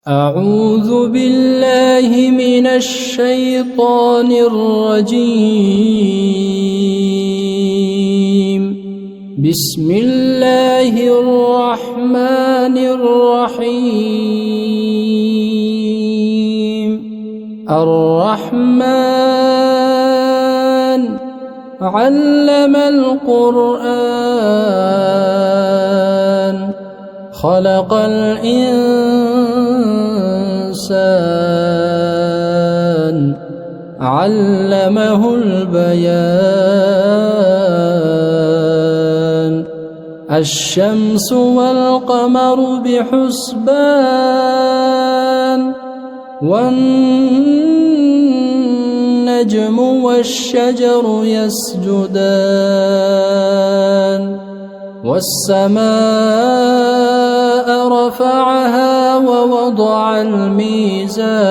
أعوذ بالله من الشيطان الرجيم. بسم الله الرحمن الرحيم. الرحمن علم القرآن خلق الإنسان علمه البيان. الشمس والقمر بحسبان والنجم والشجر يسجدان. والسماء رفعها ووضع الميزان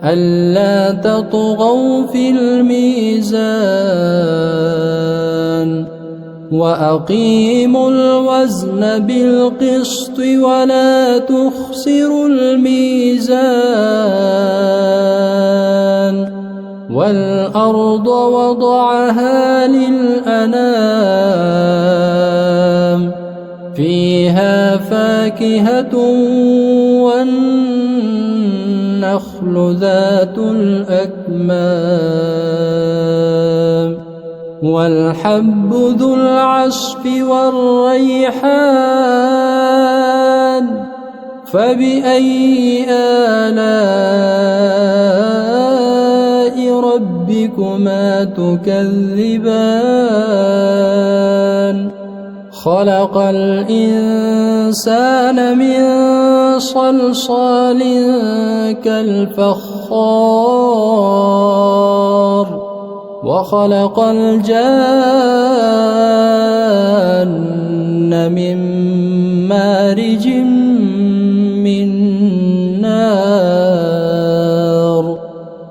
ألا تطغوا في الميزان وأقيموا الوزن بالقسط ولا تخسروا الميزان. والأرض وضعها للأنام فيها فاكهة والنخل ذات الأكمام والحب ذو العصف والريحان فبأي آلاء ربكما تكذبان. خلق الإنسان من صلصال كالفخار وخلق الجان من مارج من نار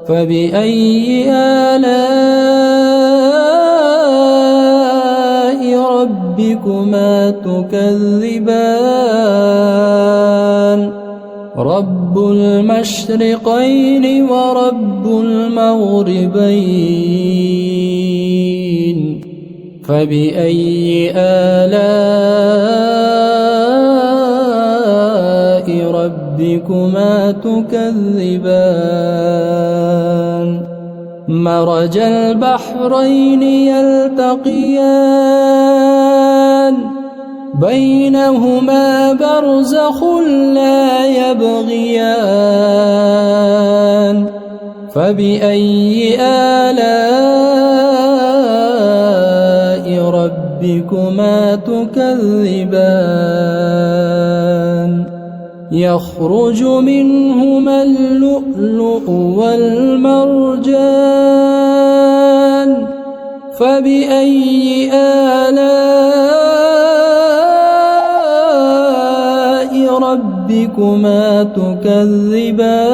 فبأي آلاء ربكما تكذبان. رب المشرقين ورب المغربين فبأي آلاء ربكما تكذبان. مرج البحرين يلتقيان بينهما برزخ لا يبغيان فبأي آلاء ربكما تكذبان. يخرج منهما اللؤلؤ والمرجان فبأي آلاء ربكما تكذبان.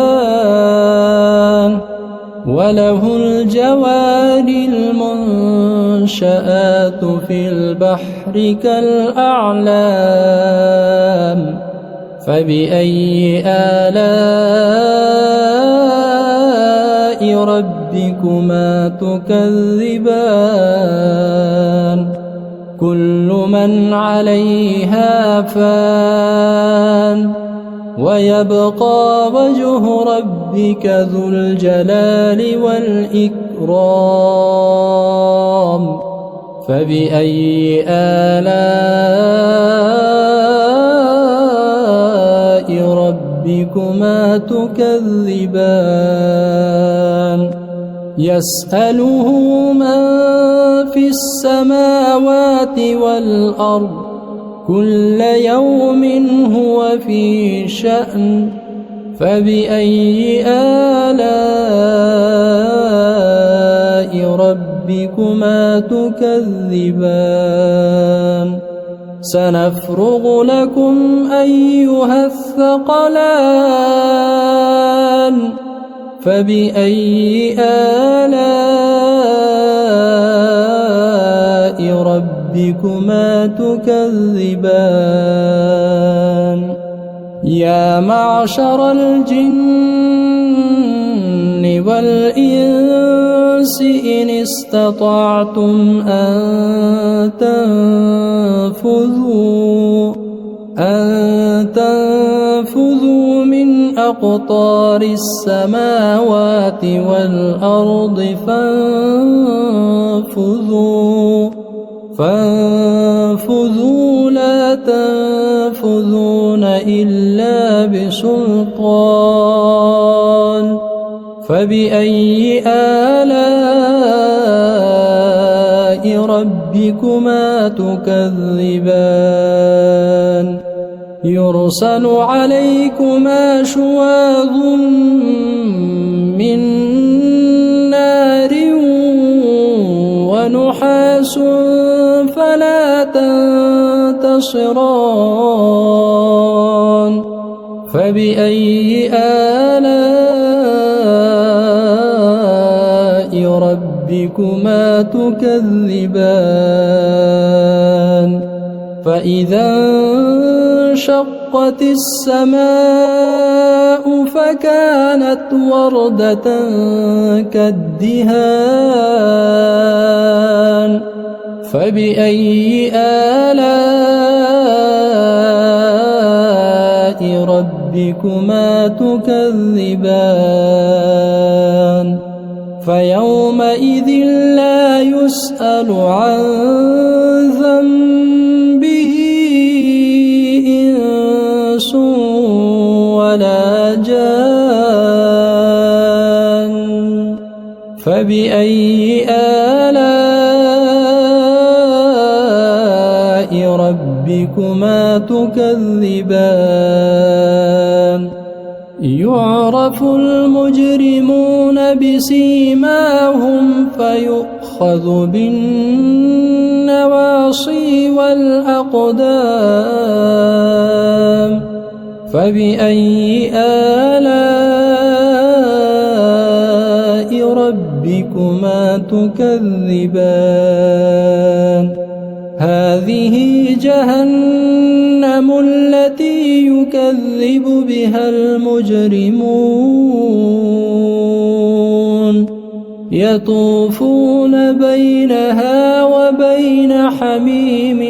وله الجوار المنشآت في البحر كالأعلام فبأي آلاء ربكما تكذبان. كل من عليها فان ويبقى وجه ربك ذو الجلال والإكرام فبأي آلاء ربكما تكذبان. يسأله من في السماوات والأرض كل يوم هو في شأن فبأي آلاء ربكما تكذبان. سنفرغ لكم أيها الثقلان فبأي آلاء ربكما تكذبان. يا معشر الجن والإنس إن استطعتم أن تنفذوا من أقطار السماوات والأرض فانفذوا لا تنفذون إلا بسلطان فبأي آلاء ربكما تكذبان يرسل عليكما شواظ من نار ونحاس فلا تنتصران فبأي آلاء ربكما تكذبان فإذا انشقت السماء فكانت وردة كالدهان فبأي آلاء ربكما تكذبان فيومئذ لا يسأل عن ذنبه إنس ولا جان فبأي آلاء ربكما تكذبان يعرف المجرمون بسيماهم فيؤخذ بالنواصي والأقدام فبأي آلاء ربكما تكذبان هذه جهنم التي يكذب بها المجرمون يطوفون بينها وبين حميم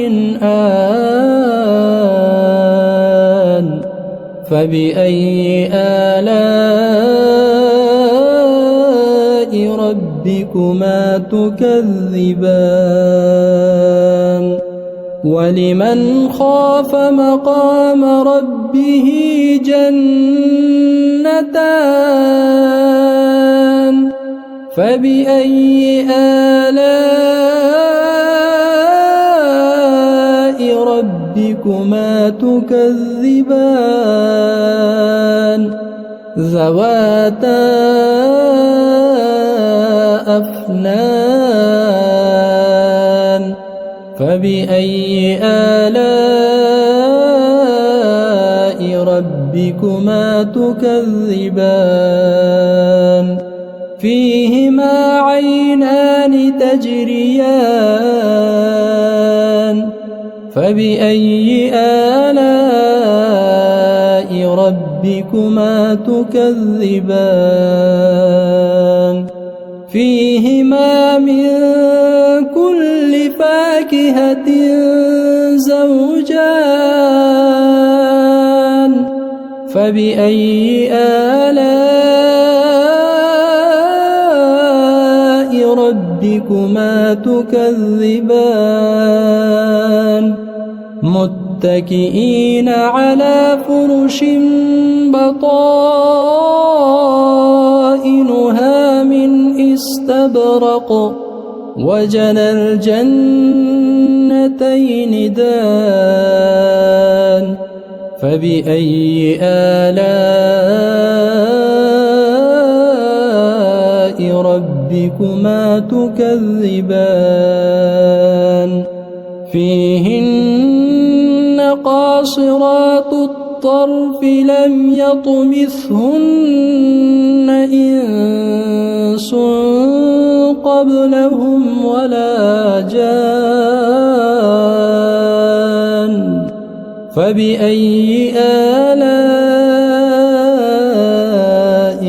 آن فبأي آلاء ربكما تكذبان ولمن خاف مقام ربه جنتان فبأي آلاء ربكما تكذبان ذواتا أفنان فبأي آلاء ربكما تكذبان فيهما عينان تجريان فبأي آلاء ربكما تكذبان فيهما من كل فاكهة زوجان فبأي آلاء ربكما تكذبان متكئين على فرش بطائنها من استبرق وجنى الجنتين دان فبأي آلاء ربكما تكذبان فيهن قاصرات الطرف لم يطمثهن إنس قبلهم ولا جان فبأي آلاء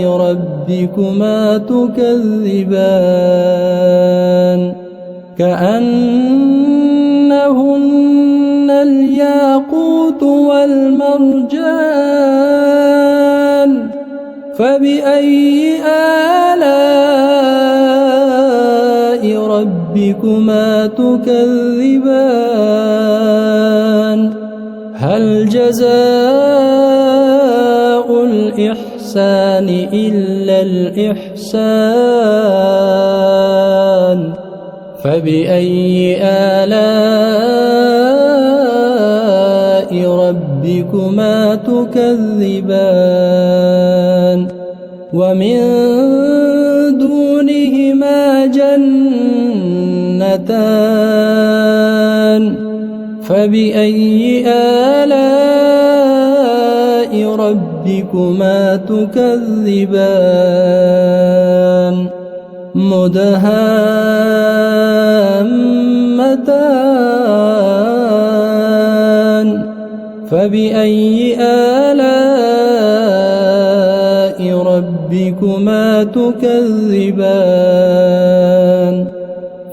ربكما تكذبان كأنهن الياقوت والمرجان فبأي آلاء ربكما تكذبان هل جزاء الإحسان إلا الإحسان فبأي آلاء ربكما تكذبان ومن دونهما جنتان فبأي آلاء ربكما تكذبان مدهامتان فبأي آلاء ربكما تكذبان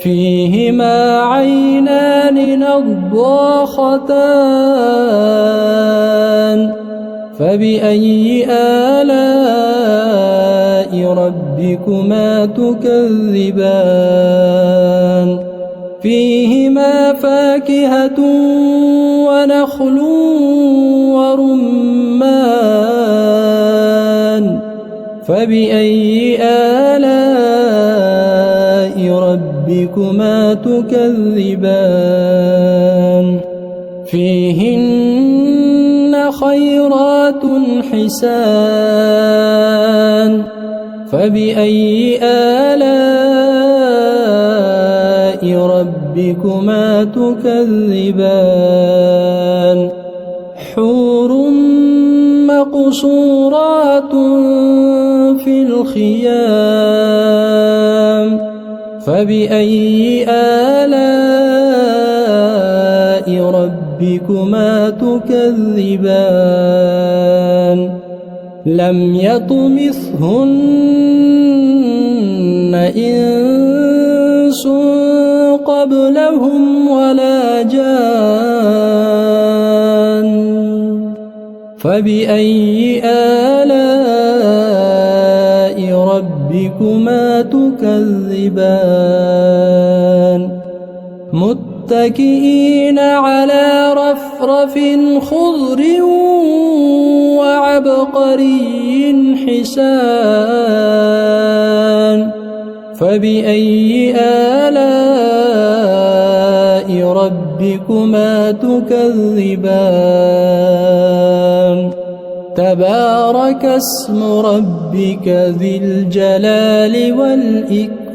فيهما عينان نضاختان فبأي آلاء ربكما تكذبان فيهما فاكهة ونخل ورمان فبأي آلاء ربكما تكذبان فيهن خيرات حسان فبأي آلاء ربكما تكذبان حور مقصورات في الخيام فبأي آلاء ربكما تكذبان لم يطمثهن إنس قبلهم ولا جان فبأي آلاء ربكما تكذبان متكئين على رفرف خضر وعبقري حسان فبأي آلاء ربكما تكذبان تبارك اسم ربك ذي الجلال والإكرام